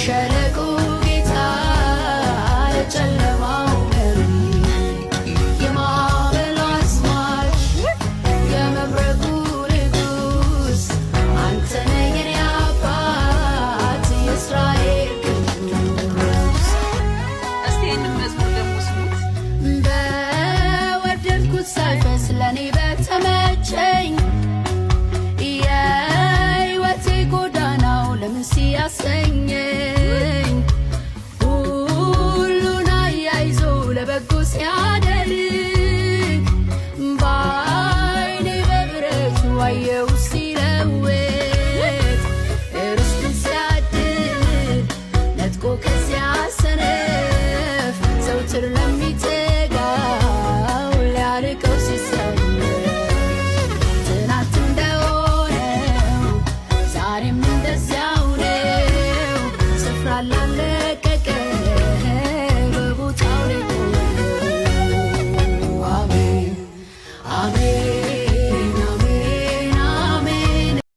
የሸለቆ ጌታ የጨለማው መሪ የማዕበሉ አስማች የመብረቁ ንጉሥ አንተ ነህ የኔ አባት የእስራኤል ቅዱስ። እስቲ ይህንን መዝሙር ደግሞ ስሙት። በወደድኩት ሳይፈስ ለእኔ በተመቸኝ የሕይወቴ ጎዳናው ለምን ሲያሰኘኝ ሁሉን አያይዞ ለበጎ ሲያደርግ በዓይኔ በብረቱ አየሁ ሲለውጥ ርስቱን ሲያድል ነጥቆ ከዚያ ሰነፍ ዘውትር ለሚት